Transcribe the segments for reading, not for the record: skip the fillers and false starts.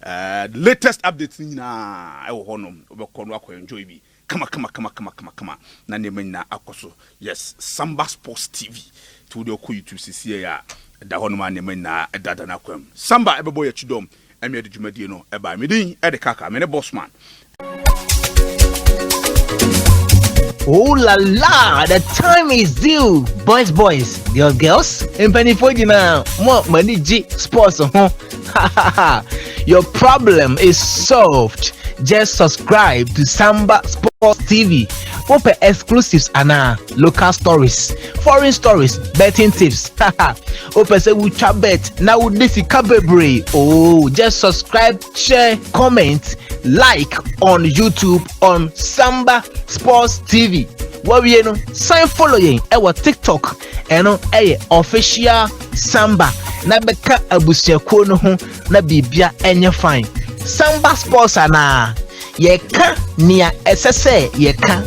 The latest updates na I will honor enjoy be. Come on. Na name na akoso. Yes, Samba Sports TV. To the YouTube see ya. Da hono ma name na dada na kwam. Samba ebebo ya chidom. Emi de dwumadi no eba me din e de kaka me ne boss man. Oh la la, the time is due. Boys, girls, and penny for you now. More money G sports. Your problem is solved. Just subscribe to Samba Sports TV. Open exclusives and local stories, foreign stories, betting tips. Open say we chat bet. Now this is Kabebre. Oh, just subscribe, share, comment, like on YouTube on Samba Sports TV. What we know, sign following our TikTok and on official Samba. Na beka abusia kono ho na bibia enye fine. Samba Sports ana yeka nia esese yeka.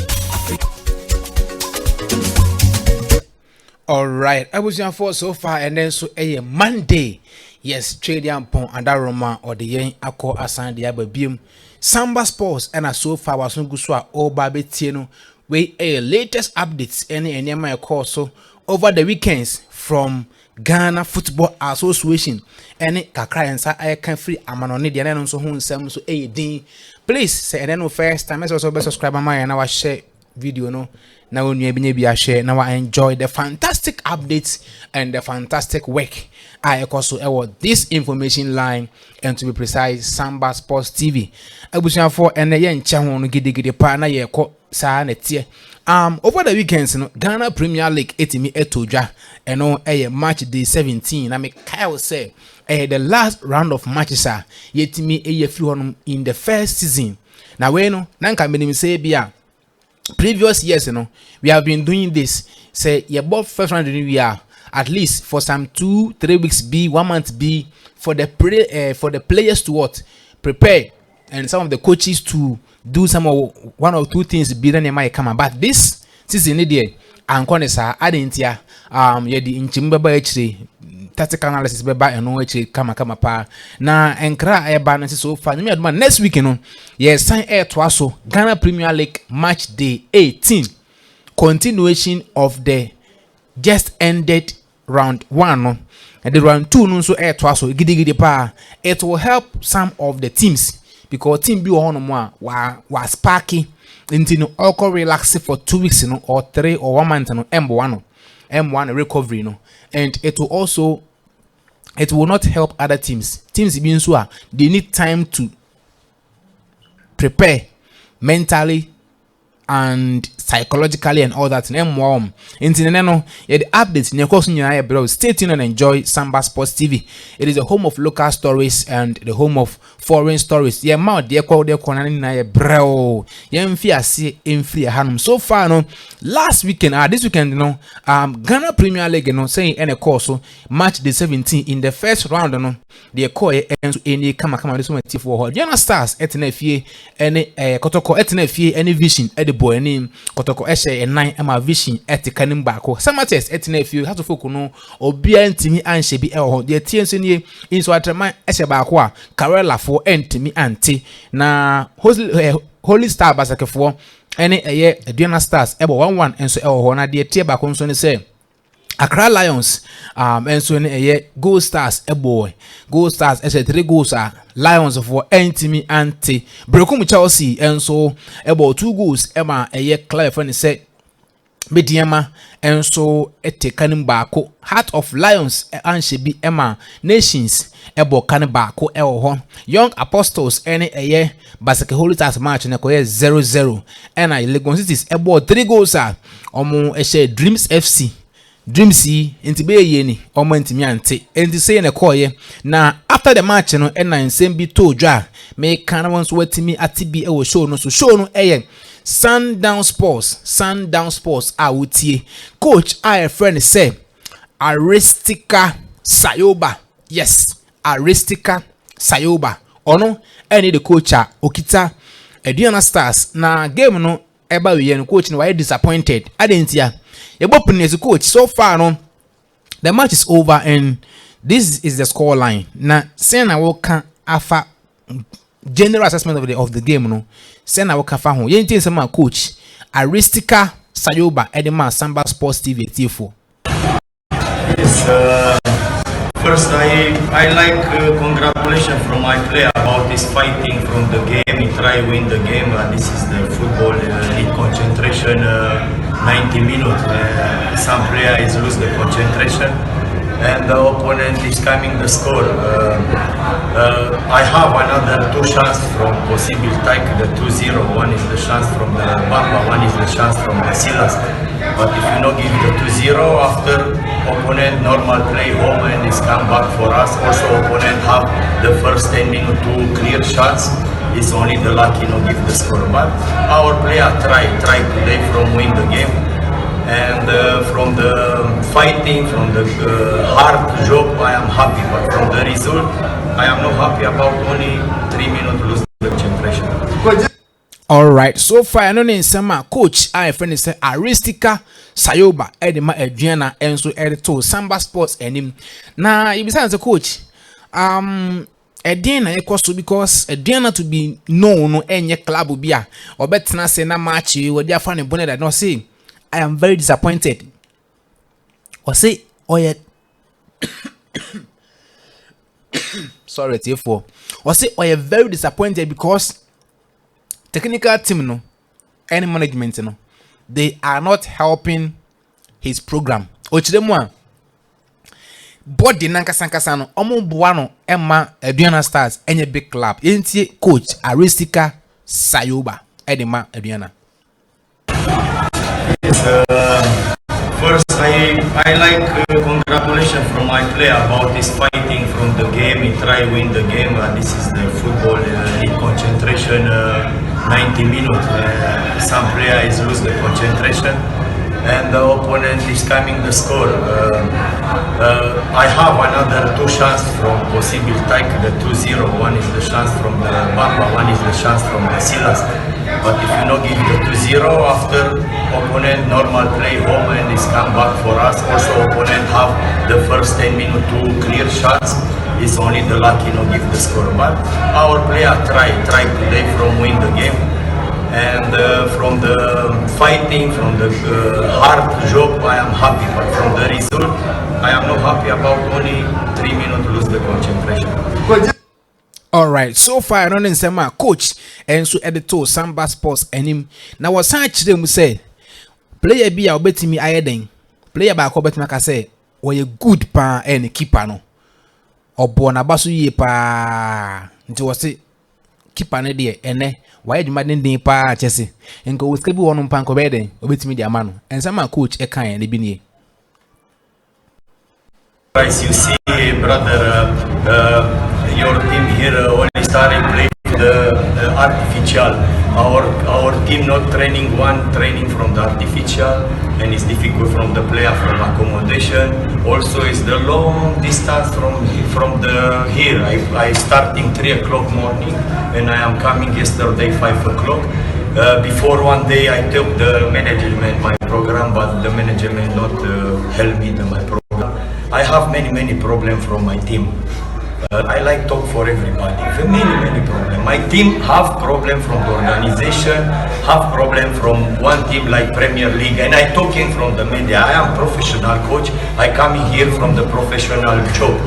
All right, I was young for so far, and then so a Monday. Yes, trading pon and Roma or the yen ako asan the ababim. Samba Sports and so far was no guswa o baby tieno. We a latest updates any my course so over the weekends from Ghana Football Association. Any kakra I can free amanoni the and so hun sem so a din. Please say and then first time also be subscribe my and our share video no. Now we be share. Now I enjoy the fantastic updates and the fantastic work. I also this information line and to be precise, Samba Sports TV. I was for and the yen channel giddy partner ye ko sa netie. Over the weekends, Ghana Premier League etimi etoja and on a match day 17. I make Kyle say the last round of matches are yetimi a few in the first season. Now we no nanka me say bia. Previous years, we have been doing this. Say, yeah, both first round we are at least for some 2-3 weeks be 1 month be for the players to what prepare and some of the coaches to do some of one or two things be then they might come. But this season, and Conessa, I didn't yeah the inchimba actually tactical analysis by and no kama pa na enkra e balance so far next week yes sign air twaso Ghana Premier League match day 18 continuation of the just ended round 1 and the round 2 no so air twaso gidi pa. It will help some of the teams because team bi on mo wa sparky into no all relax for 2 weeks or 3 or 1 month M1 recovery and it will not help other teams being so they need time to prepare mentally and psychologically and all that. In the updates in your course in stay tuned and enjoy Samba Sports TV. It is the home of local stories and the home of foreign stories. Yeah, mouth dear call their corner bro. So far last weekend this weekend Ghana Premier League saying any course so match the 17 in the first round they call and any come this one for Ghana Stars etnefie any kotoko etnefie any vision at the boy name kotoko eshe and 9 ama vision etikanim bako samates etnefie have to focus no obia ntimi anhye bi eho de tienso nie inso atrama eshe bako a Karela for ntimi anti na Holy Star basakefo any Ghana Stars ebo 1-1 enso eho na de tie bako nso ne say Accra Lions and so Gold Stars a boy Gold Stars as 3 goals are Lions for Antimi anti Brokum Chelsea and so about 2 goals Emma Clive and said Mediama and so ete bako Heart of Lions and she be Emma Nations ebo kanibako elho Young Apostles any Basake Holy Stars match na 0-0 and Legon Cities ebo 3 goals are omo Dreams FC Dreamsy into be yeni or mentimi ante and to say in a coye. Now after the match and same be told dry make canavans wet me at TB show no so show no Sundown Sports I would see coach I a friend say Aristika Sayoba. Yes, Aristika Sayoba. Ono any the coach Okita Ediana Stars na game no eba we yen coach no why disappointed. I didn't hear as a coach so far the match is over and this is the score line. Now Sena Woka Afa general assessment of the game no send our kafa ho yentin say ma coach Aristika Sayoba Edema Samba Sports TV tifo. Yes, first I like congratulations from my player about this fighting from the game. He try win the game. This is the football need concentration 90 minutes. Some player is lose the concentration and the opponent is coming the score. I have another two chances from possible take the 2-0. One is the chance from the Bamba, one is the chance from the Silas. But if you not give the 2-0 after opponent normal play home and is come back for us, also opponent have the first 10 minutes to clear shots. It's only the lucky not give the score. But our player try today from win the game. And from the fighting, from the hard job, I am happy. But from the result, I am not happy about only 3 minutes lose the concentration. All right, so far I know in summer coach I friend say Aristika Sayoba Edema Adriana and so edito Samba Sports enim. Now you besides the coach, Adriana equals because Adriana to be known no any club will be a or better say na match you or their fan bonnet that no say. I am very disappointed. Or say, oh yeah. Sorry, T4. Or say, oh yeah, very disappointed because technical team no, any management no, they are not helping his program. Ochidemwa. Body nankasankasa no, omo buano Emma Adriana Stars any big club. Yenti coach Aristika Sayoba Edema Adriana. Yes, first I like congratulations from my player about this fighting from the game. He try win the game. This is the football need concentration 90 minutes. Some player is lose the concentration and the opponent is coming the score. I have another two chances from possible take the 2-0. One is the chance from the Bamba, one is the chance from the Silas. But if you not give the 2-0 after opponent normal play home and is come back for us, also opponent have the first 10 minutes to clear shots. It's only the lucky not give the score. But our player try today from win the game. And from the fighting, from the hard job, I am happy. But from the result, I am not happy about only 3 minutes lose the concentration. All right, so far I don't know coach and so editor Samba Sports and him. Now what such them say player be a bet me ayeden. Player ba ko bet maka say we good pa and keeper no. Obo na baso ye pa nti wo say keeper ne de ene why the madden din pa chese. Enko we skebi wonu pa ko be den obetimi de ama no. And some coach e kan e bi nie. As you see, brother, your team here only starting play the artificial. Our team not training training from the artificial, and it's difficult from the player from accommodation. Also, is the long distance from the here. I starting 3 o'clock morning, and I am coming yesterday 5 o'clock. Before one day, I took the management my program, but the management not help me my program. I have many problems from my team. I like talk for everybody. Many problems. My team have problem from the organization, have problem from one team like Premier League, and I talking from the media. I am professional coach. I coming here from the professional job.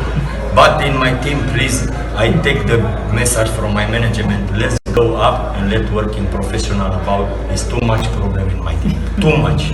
But in my team, please, I take the message from my management. Let's go up and let's work in professional about. It's too much problem in my team. Too much.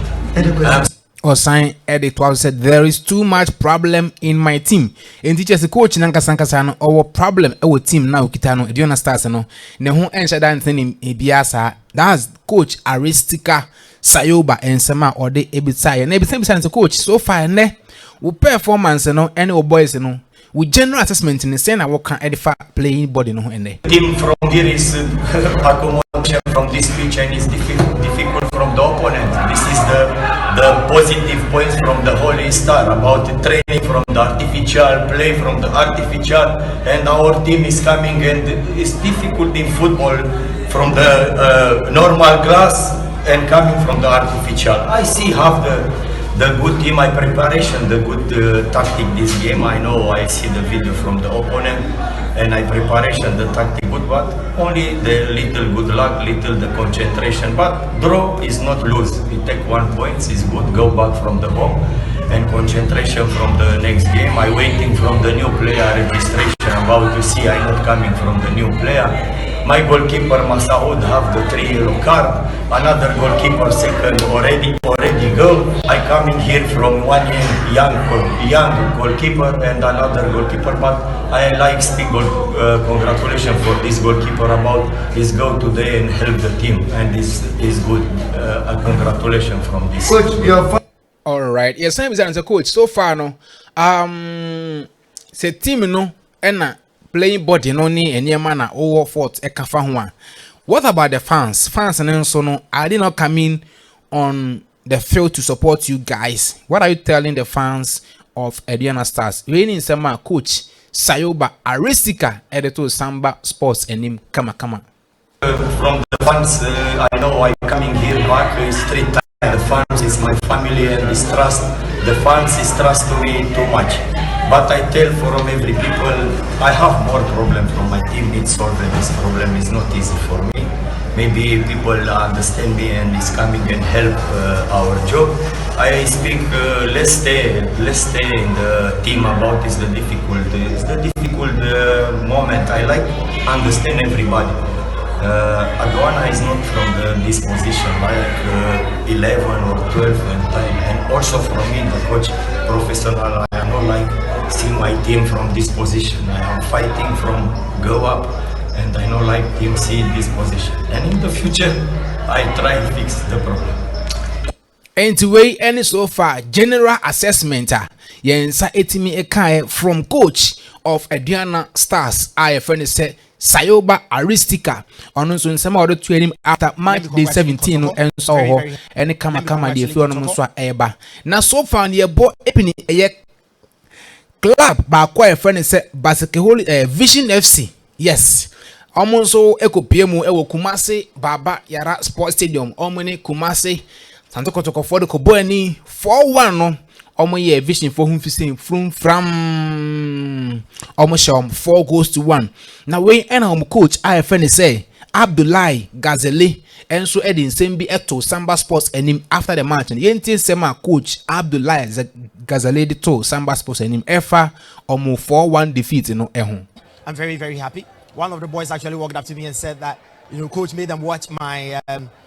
Osan editor said there is too much problem in my team. And teachers the coach nankasankasa no our problem our team now kita no Adriana Stars no ne ho enhye dan thing biasa. That's coach Aristika Sayoba and Sama or the ebisa na ebisa the coach so far ne we performance no any boys no we general assessment in the same na we can edify playing body no ene. Team from here is accommodation from this pitch and is difficult from the opponent. This is the positive points from the Holy Star about the training from the artificial, play from the artificial, and our team is coming and it's difficult in football from the normal grass and coming from the artificial. I see half the good team, my preparation, the good tactic this game. I know I see the video from the opponent, and I preparation the tactic good, but only the little good luck, little the concentration. But draw is not lose. We take 1 point, is good. Go back from the home, and concentration from the next game. I waiting from the new player registration. About to see, I not coming from the new player. My goalkeeper Masaoud have the 3 yellow card. Another goalkeeper second already go. I coming here from one young goalkeeper and another goalkeeper. But I like speak congratulations for this goalkeeper about his go today and help the team, and this is good. Congratulations from this. All right. Yes, I'm a coach. So far, no. Say team no, and playing body no ni any man over fort e kafa ho a. What about the fans? Fans and so no, are they not coming on the field to support you guys? What are you telling the fans of Aduana Stars? We in Sema coach Sayoba Aristika editor Samba Sports and him kama. From the fans, I know I coming here back is 3 times. The fans is my family and is trust. The fans is trust to me too much. But I tell from every people, I have more problem from my team. It's solved. This problem is not easy for me. Maybe people understand me and is coming and help our job. I speak. Let's stay in the team about is the difficult. It's the difficult moment. I like understand everybody. Aduana is not from this position like 11 or 12 and also from me, the coach professional. I am not like see my team from this position. I am fighting from go up, and I know like team see this position. And in the future, I try to fix the problem. Anyway, any so far general assessment yensa etimi ekae from coach of Aduana Stars. I friend say Sayoba Aristika on so nsema odo to him after match day 17 no enso ho ene kama dey fi no so eba na so far ye bo epini eye club ba kwa friend say basketball Vision FC. Yes, omonso ekopie mu ewo Kumasi Baba Yara Sports Stadium omene Kumasi Santo Kotoko for the Kobani 4-1 no omo ye Vision for him from omo shom 4-1. Now we and coach I friend say Abdullahi Gazeli and so Edin Sembi eto Samba Sports and him after the match. And yenti sema coach Abdullahi Gazeli to Samba Sports and him efa omo 4-1 defeat no ehun. I'm very, very happy. One of the boys actually walked up to me and said that, coach made them watch my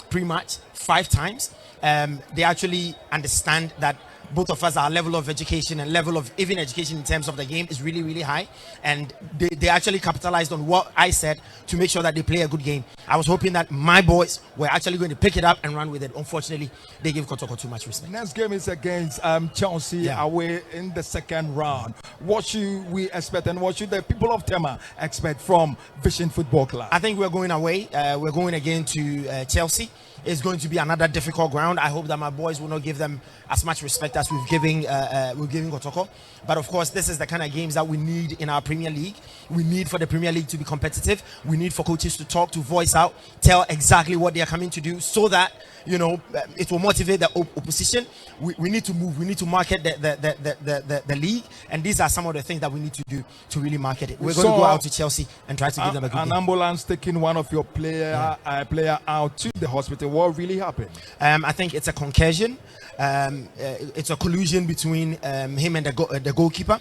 pre-match 5 times. They actually understand that both of us, our level of education and level of even education in terms of the game is really, really high. And they actually capitalized on what I said to make sure that they play a good game. I was hoping that my boys were actually going to pick it up and run with it. Unfortunately, they gave Kotoko too much respect. Next game is against Chelsea away in the second round. What should we expect and what should the people of Tema expect from Vision Football Club? I think we're going away. We're going again to Chelsea. It's going to be another difficult ground. I hope that my boys will not give them as much respect as we've given Kotoko. But of course, this is the kind of games that we need in our Premier League. We need for the Premier League to be competitive. We need for coaches to talk, to voice out, tell exactly what they are coming to do, so that it will motivate the opposition. We need to move. We need to market the league, and these are some of the things that we need to do to really market it. We're going to go out to Chelsea and try to give them a good game. An ambulance taking one of your player out to the hospital. What really happened? I think it's a concussion. It's a collusion between him and the goalkeeper.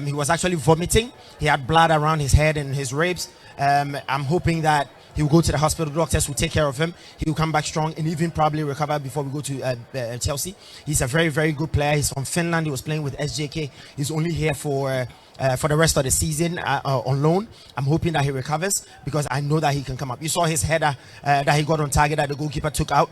He was actually vomiting. He had blood around his head and his ribs. I'm hoping that he will go to the hospital. Doctors will take care of him. He will come back strong and even probably recover before we go to Chelsea. He's a very, very good player. He's from Finland. He was playing with SJK. He's only here for the rest of the season on loan. I'm hoping that he recovers because I know that he can come up. You saw his header that he got on target that the goalkeeper took out.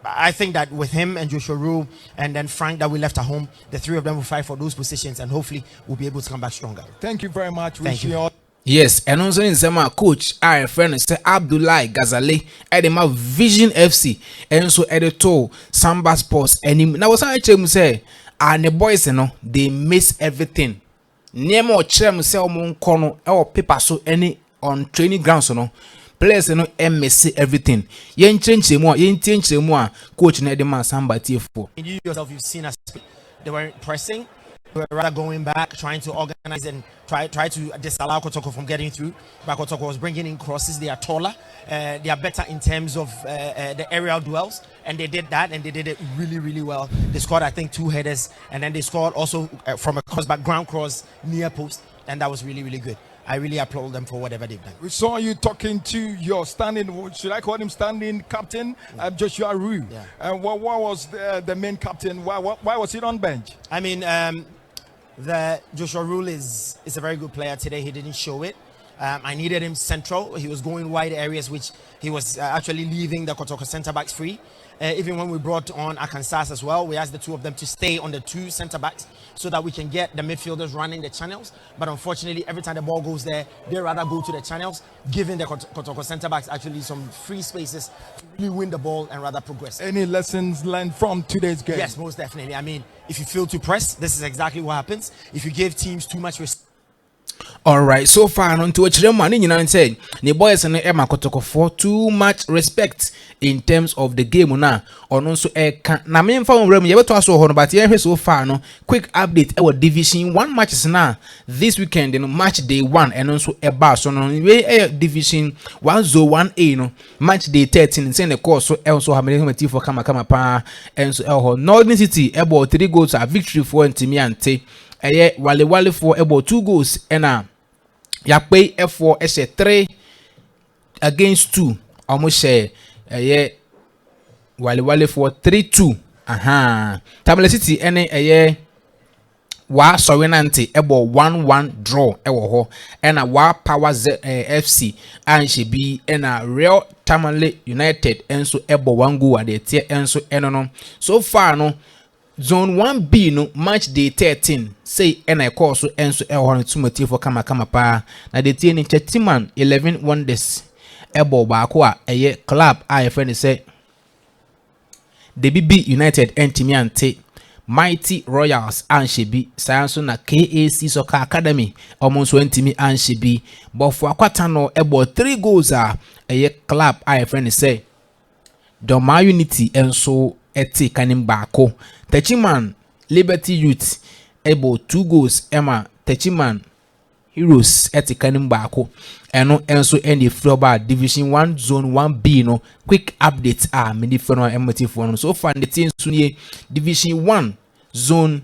I think that with him and Joshua Rue and then Frank that we left at home, the 3 of them will fight for those positions and hopefully we'll be able to come back stronger. Thank you very much. Thank you. Yes, and also in Sema coach, our friend say Abdullahi Gazali, Edema Vision FC, and so editor Samba Sports. And him now, was I say, and the boys, they miss everything. Nemo chem say on corner or paper so any on training grounds, players no miss everything. Yen change more, coach na dem Samba TF4. You yourself, you've seen us. They weren't pressing. They were rather going back, trying to organize and try to disallow Kotoko from getting through. But Kotoko was bringing in crosses. They are taller. They are better in terms of the aerial duels. And they did that, and they did it really, really well. They scored, I think, 2 headers. And then they scored also from a cross-back ground cross near post. And that was really, really good. I really applaud them for whatever they've done. We saw you talking to your standing, should I call him standing captain, Joshua Rue. Yeah. And what was the main captain? Why was he on bench? I mean, the Joshua Rule is a very good player today. He didn't show it. I needed him central. He was going wide areas, which he was actually leaving the Kotoko centre backs free. Even when we brought on Akansas as well, we asked the two of them to stay on the 2 centre backs so that we can get the midfielders running the channels. But unfortunately, every time the ball goes there, they rather go to the channels, giving the Kotoko centre backs actually some free spaces to really win the ball and rather progress. Any lessons learned from today's game? Yes, most definitely. I mean, if you fail to press, this is exactly what happens. If you give teams too much respect. All right, so far no to actually money you know said the boys and Emma Kotoko for too much respect in terms of the game na or no so na me mfa won you beto aso ho no but here so far no quick update our division 1 matches na this weekend no match day 1 and also eba so no we division 101A no match day 13 say the course so also have many team for kama pa and so Northern City about 3 goals a victory for Ntimi Ante wale for about 2 goals and Yakpe F4 3 against 2 almost share wale for 3-2 Tamale City ene wa Sorenante ebo 1-1 draw ewo ho ena wa Power FC anshi bi ena Real Tamale United enso ebo 1 goal ade tie enso eno no so far no Zone 1B no match day 13 say ena course so enso ewo no tumati for kama pa na de tie ni Chetiman 11 wonders ebo baako a club a friend say the BB United Ntimi Ante Mighty Royals Anshebi Sayanso na KAC Soccer Academy almost Ntimi Anshebi but for akwata no ebo 3 goals a club a friend say Doma Unity enso eti kanim baako Techiman Liberty Youth ebo 2 goals Emma Techiman Heroes eti kanim baako eno enso end the division 1 zone 1B no quick updates are many for no so far the team sunye division 1 zone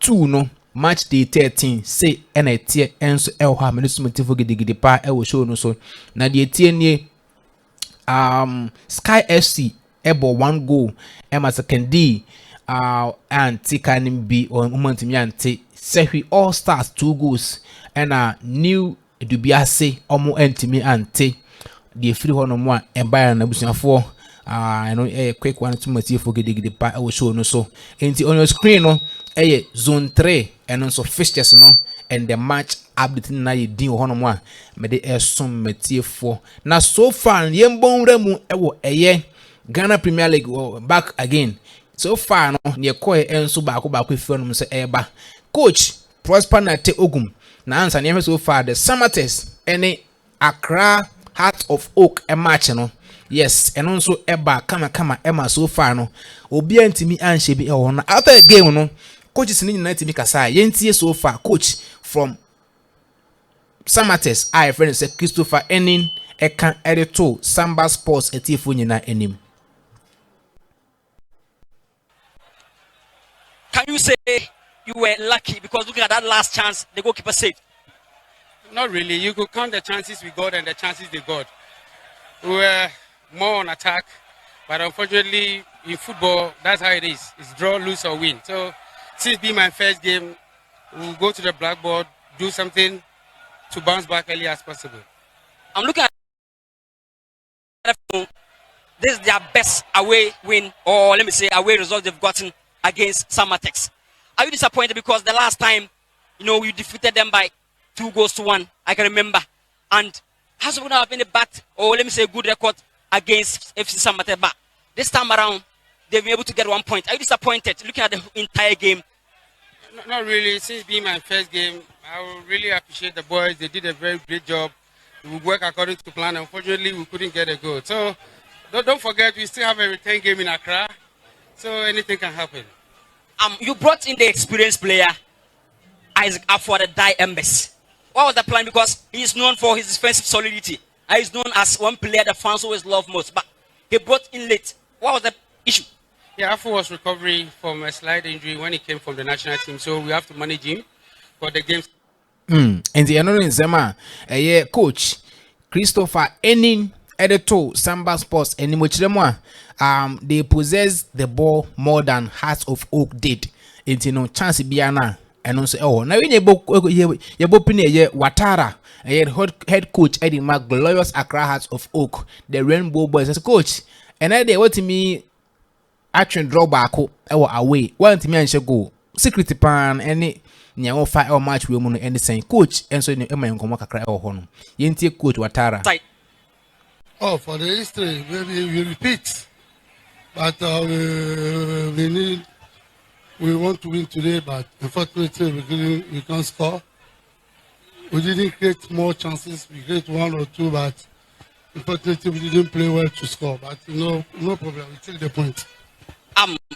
2 no match day 13 say enetie enso elha many sumotifo gidigidi pa e show no so na the tie nie Sky FC ebo 1 goal Emma Sekendi and Tikanim B or Ntimi Ante Sehi All Stars 2 goals and new Dubiase omo Ntimi Ante the free hono mo and buy na busuafo I know a quick one to material for gidigidi pa I will show no so enti on your screen no zone 3 and also fixtures no and the match update na ye din hono mo me de some material for na so far yembon remu ewo Ghana Premier League back again so far no ne koe enso baako fi no se eba coach Prosper na te ogum na answer ne so far the Samates any Accra Heart of Oak a match no yes and also eba kama ema so far no obi antimi anhye bi ho na after the game no coaches ni nyina timi kasa yentie so far coach from Samates I friend say Christopher Enin eka editor Samba Sports etifo nyina enim. Can you say you were lucky because looking at that last chance, the goalkeeper saved? Not really. You could count the chances we got and the chances they got. We were more on attack, but unfortunately in football, that's how it is. It's draw, lose or win. So since being my first game, we'll go to the blackboard, do something to bounce back early as possible. I'm looking at this is their best away win, or let me say away result they've gotten against Samatex. Are you disappointed because the last time, you defeated them by 2-1, I can remember, and has it not been a bad, or let me say a good record against FC Samatex, but this time around they've been able to get 1 point. Are you disappointed looking at the entire game? Not really. Since being my first game, I will really appreciate the boys. They did a very great job. We work according to plan. Unfortunately, we couldn't get a goal. So don't forget, we still have a return game in Accra. So anything can happen. You brought in the experienced player, Isaac for the Die Embers. What was the plan? Because he is known for his defensive solidity. And he's known as one player the fans always love most. But he brought in late. What was the issue? Yeah, Afu was recovering from a slight injury when he came from the national team. So we have to manage him for the games. And the another Zema, a coach Christopher Enin editor Samba Sports and they possess the ball more than Hearts of Oak did. It's no chance Biana and also now in your book Watara head coach Eddie Mac glorious Accra Hearts of Oak, the Rainbow Boys as a coach. And I they what to me action drawback away. One to me and shall go security pan any Nyango fight or match we mono any saying coach and so in a man come cry or honor. Yenti coach Watara. Oh, for the history, maybe we repeat. But we want to win today, but unfortunately we can't score. We didn't create more chances. We create one or two, but unfortunately we didn't play well to score. But no problem. We take the point.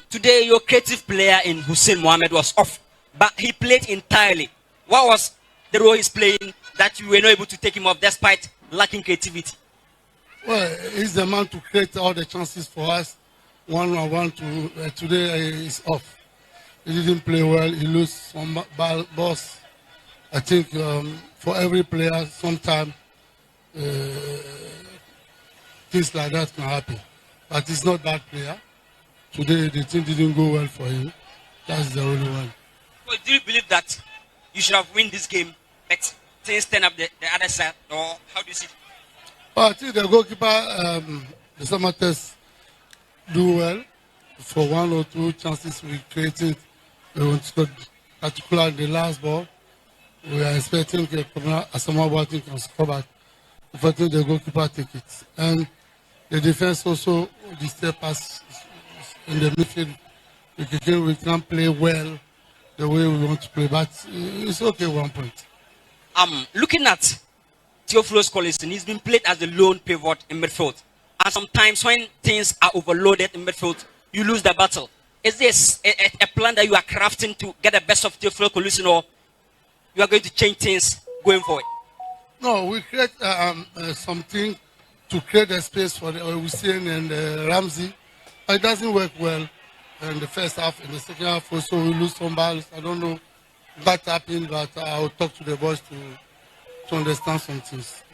Today your creative player in Hussein Mohammed was off. But he played entirely. What was the role he's playing that you were not able to take him off despite lacking creativity? Well, he's the man to create all the chances for us. 1-on-1 today is off. He didn't play well. He lose some balls. I think for every player, sometimes things like that can happen. But he's not bad player. Today the team didn't go well for him. That's the only one. Well, do you believe that you should have won this game, but things turn up the other side, or how do you see it? Well, I think the goalkeeper, the Samates, do well for one or two chances we created. We scored, particularly the last ball. We are expecting Asamoah can score, but unfortunately the goalkeeper take it. And the defense also disturb us in the midfield. We can play well the way we want to play, but it's okay 1 point. Looking at Theophilus Collison, he's been played as the lone pivot in midfield. And sometimes when things are overloaded in midfield, you lose the battle. Is this a plan that you are crafting to get the best of Theophilus Collison, or you are going to change things going forward? No, we create something to create a space for the Hussein and Ramsey. It doesn't work well in the first half. In the second half also we lose some balls. I don't know what happened, but I'll talk to the boys to understand some things.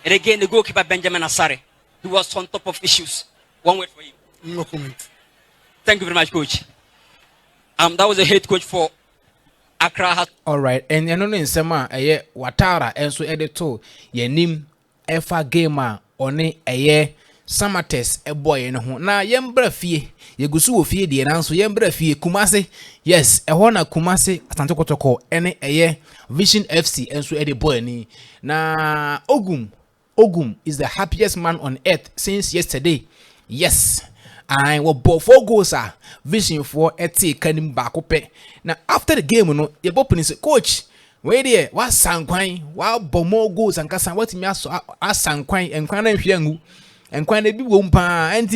And again, the goalkeeper Benjamin Asare, he was on top of issues. One word for you. No comment. Thank you very much, coach. That was the head coach for Accra. All right, and you know in Sema, Watara, and so editor, Yenim, Efa Gamer, One, Samates, a boy in home. Now, Yembra fee, Yagusu fee, the announcer, Yembra fee, Kumase, yes, a Hona Kumase, Santokotoko, any Vision FC, and so Eddie Boy. Now, Ogum is the happiest man on earth since yesterday. Yes. I will both 4 goals are vision for Kanim Bakope. Now after the game, your opening say, coach, wait there, what Sanquine, wow, Bomo goals and Cassan, what me ask Sanquine and Quana Fiangu and Quana be Wumpa, and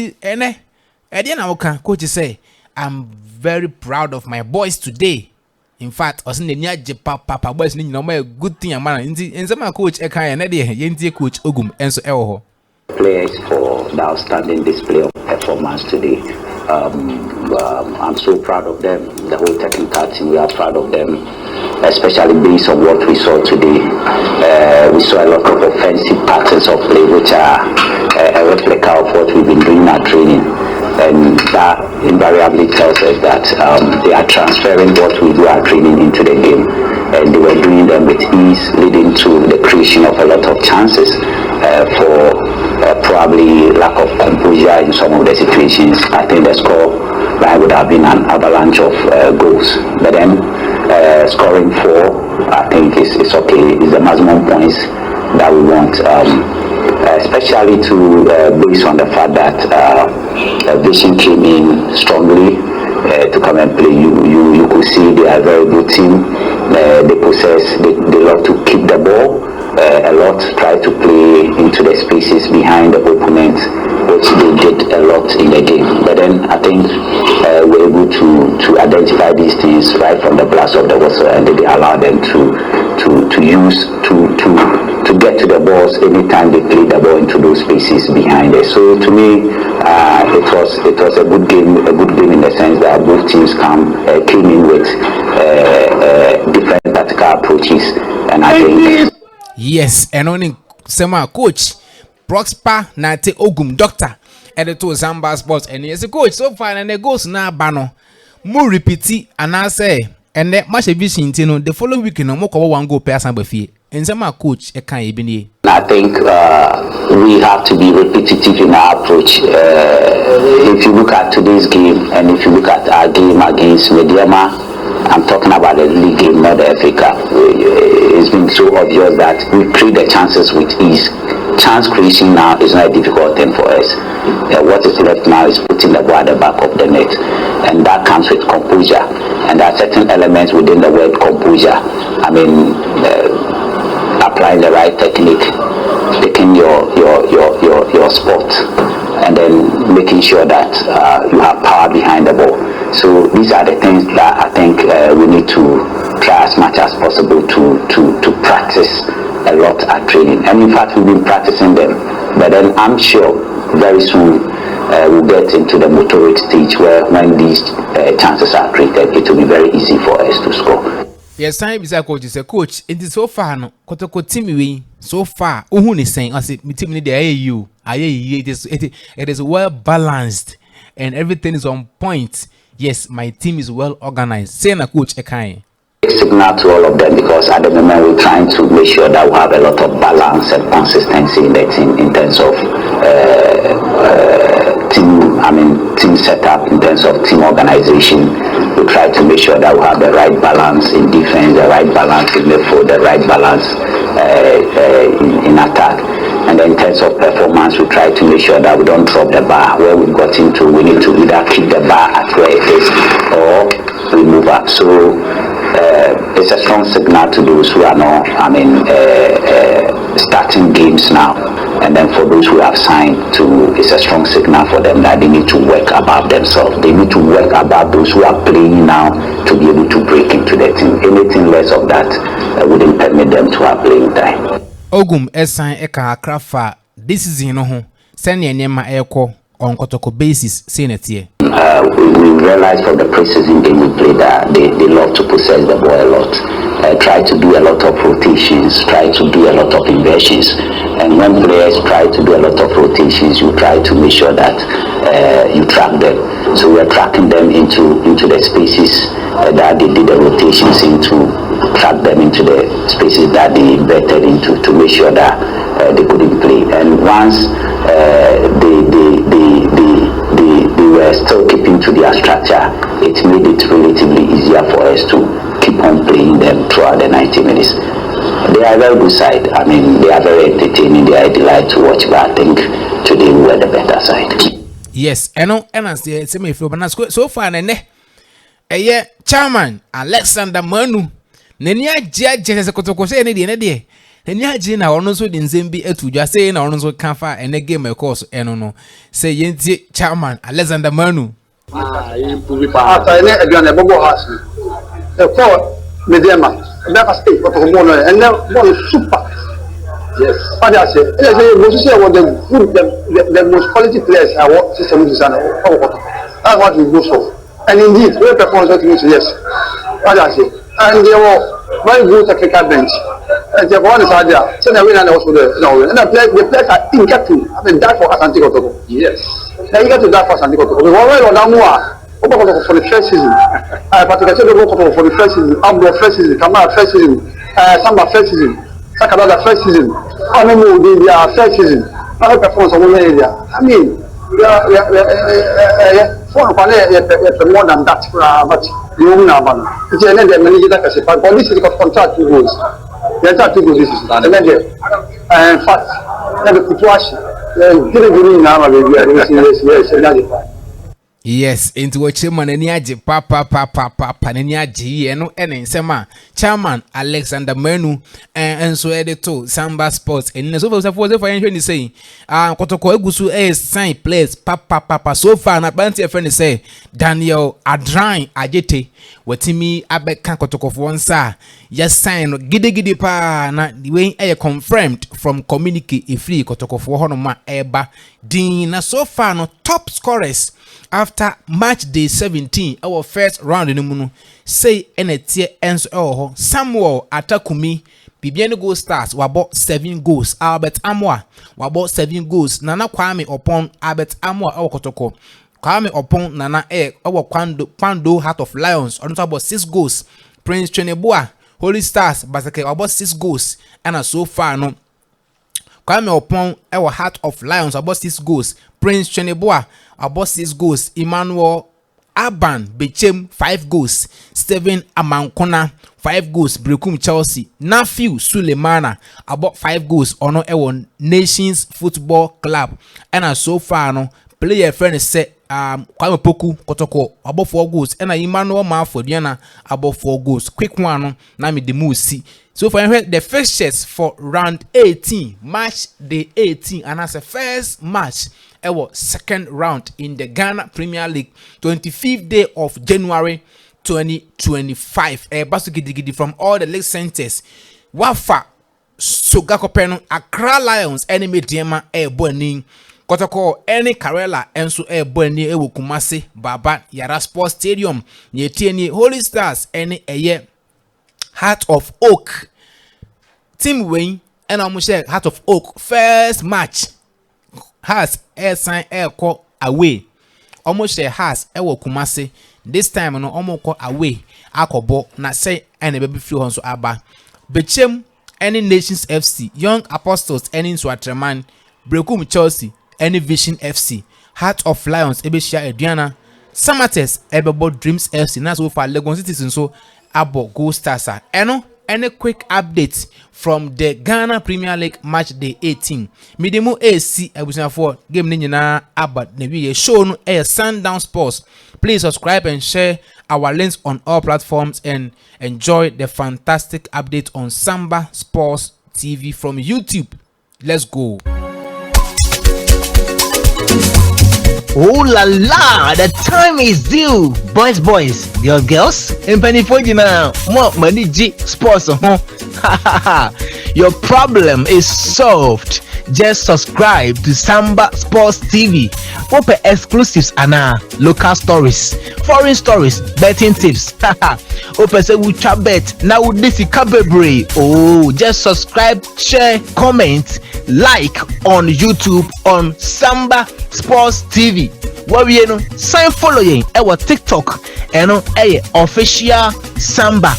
Ediana coach say, I'm very proud of my boys today. In fact, I the near Papa boys need no more good thing, man. In some coach, Eka and Eddie, Yenti coach Ogum, and so Elho. Players for the outstanding display of performance today. I'm so proud of them. The whole technical team, we are proud of them, especially based on what we saw today. We saw a lot of offensive patterns of play, which are a replica of what we've been doing in our training. And that invariably tells us that they are transferring what we do our training into the game. And they were doing them with ease, leading to the creation of a lot of chances for probably lack of composure in some of the situations. I think the score line would have been an avalanche of goals. But then scoring 4, I think is okay. It's the maximum points that we want, especially to based on the fact that Vision came in strongly to come and play. You could see they are a very good team. They love to keep the ball a lot, try to play behind the opponent, which they did a lot in the game. But then I think we're able to identify these things right from the blast of the whistle, and they allow them to get to the balls anytime they play the ball into those spaces behind it. So to me, it was a good game in the sense that both teams came in with different tactical approaches, and I think yes, and only sema coach Prosper Nate Ogum doctor editor Samba Sports, and yes, coach so far and the goes now bano more repeat and I say and that much vision the following week no more one go pass Samba fee and sema coach I think we have to be repetitive in our approach. If you look at today's game and if you look at our game against Mediama, I'm talking about the league game, not the FA Cup. It's been so obvious that we create the chances with ease. Chance creation now is not a difficult thing for us. What is left now is putting the ball at the back of the net, and that comes with composure. And there are certain elements within the word composure. I mean, applying the right technique, picking your spot, and then making sure that you have power behind the ball. So these are the things that I think we need to try as much as possible to practice a lot at training. And in fact, we've been practicing them. But then I'm sure very soon we'll get into the motoric stage where when these chances are created, it will be very easy for us to score. Yes, time is a coach. Is a coach. It is so far no. Kotoko team we so far. Who is saying? I said, "Me team need the AU. It is well balanced and everything is on point." Yes, my team is well organized. Saying a coach, Ekai. Signal to all of them, because at the moment we're trying to make sure that we have a lot of balance and consistency in the team in terms of team setup, in terms of team organization. We try to make sure that we have the right balance in defense, the right balance in midfield, the right balance in attack. And then in terms of performance, we try to make sure that we don't drop the bar. Where we've got into, we need to either keep the bar at where it is or we move up. So it's a strong signal to those who are not, starting games now. And then for those who have signed it's a strong signal for them that they need to work above themselves. They need to work above those who are playing now to be able to break into the team. Anything less of that wouldn't permit them to have playing time. Ogum esan eka akrafa this season no ho send nyema eko on kotoko basis say netie. We realized from the preseason game we played that they love to possess the ball a lot. Try to do a lot of rotations, try to do a lot of inversions. And when players try to do a lot of rotations, you try to make sure that you track them. So we're tracking them into the spaces that they did the rotations into, track them into the spaces that they inverted into to make sure that they couldn't play. And once they were still keeping to their structure, it made it relatively easier for us to keep on playing them throughout the 90 minutes. They are a very good side. I mean, they are very entertaining. They are a delight to watch, but I think today we were the better side. Yes, and I say so far, and chairman Alexander Manu, Nenia Judge Kotoko say any day. And ya jina ono so din zembi etu dwa say na ono so kanfa ene game e course eno no say yenti chairman Alexander Manu ata ene aduane bobo house e for mediama that was it for mo no and now super yes father say you say what the most quality players are what system is and that's what we go for, and indeed we perform what we say. Yes, father say, and they were very good technical bench. And the one is out there. So now we are also there. And the players are eager to die for Asante Kotoko. Yes. They're eager to die for Asante Kotoko. We were on Namua for the first season. Particularly for the first season. Ambo first season. Kamara first season. Samba first season. Sakadada first season. Amimu their first season. Our performance on one area. I mean, we are more than that. But you know now, it's the end of the manager that can say, but this is the contract to goals. The entire two goals is and then in fact, the situation, Yes, into what chairman and yaji papa paneniaji and sema chairman Alexander Menu and so editor Samba Sports and so for for say Kotoko Egusu sign place papa so far na banti friend say Daniel Adran Ajete wetimi abeka Kotoko for one sa yes sign gidi pa na the way confirmed from communique e free Kotoko for honoma eba din na so far no top scorers after match day 17 our first round in the muno say enetie enso Samuel Atakumi Bibiani Goal Stars wabought 7 goals. Albert Amwa wabought 7 goals. Nana Kwame upon Albert Amwa our Kotoko. Kwame upon Nana our Kwando Heart of Lions on top about 6 goals. Prince Cheneboa Holy Stars Basake about 6 goals. And so far no Kwame upon our Heart of Lions about 6 goals. Prince Cheneboa about 6 goals. Emmanuel Aban Bechem 5 goals. Steven Amankona 5 goals. Brekum Chelsea. Nafiu Sulemana about 5 goals. Ono Ewon Nations Football Club. And so far no player friend say Kwame Poku Kotoko about 4 goals. And Emmanuel Mafodiana about 4 goals. Quick one na me the Musi. So for the fixtures for round 18, match day 18, and as a first match, our second round in the Ghana Premier League, 25th day of January 2025. Basukidi from all the league centers. Wafa Sogakopeno Accra Lions enemy Diema Boni Kotoko any Karela Enso Boni Kumasi Baba Yara Sports Stadium Yetieni Holy Stars any Eye Heart of Oak Team Wayne and almost Heart of Oak first match has air sign air call away almost has Ewo Kumasi this time no almost call away akobo na say any baby flew on so aba Bechem any Nations FC Young Apostles any Swatreman Brekum Chelsea any Vision FC Heart of Lions Ebeshia Ediana Samates Ebebo Dreams FC na so far Legon Citizens so abo Gold Stars any quick updates from the Ghana Premier League match day 18. Midemu AC ebusan for game ni nyina about nebi show no Sundown Sports. Please subscribe and share our links on all platforms and enjoy the fantastic update on Samba Sports TV from YouTube. Let's go. Oh la la, the time is due. Boys, girls, and Pennyfojina, more money G sports. Your problem is solved. Just subscribe to Samba Sports TV. Open exclusives and local stories, foreign stories, betting tips. Open say we chat bet now this is Cabebre. Oh, just subscribe, share, comment, like on YouTube on Samba Sports TV. What we know, sign following our TikTok and official Samba.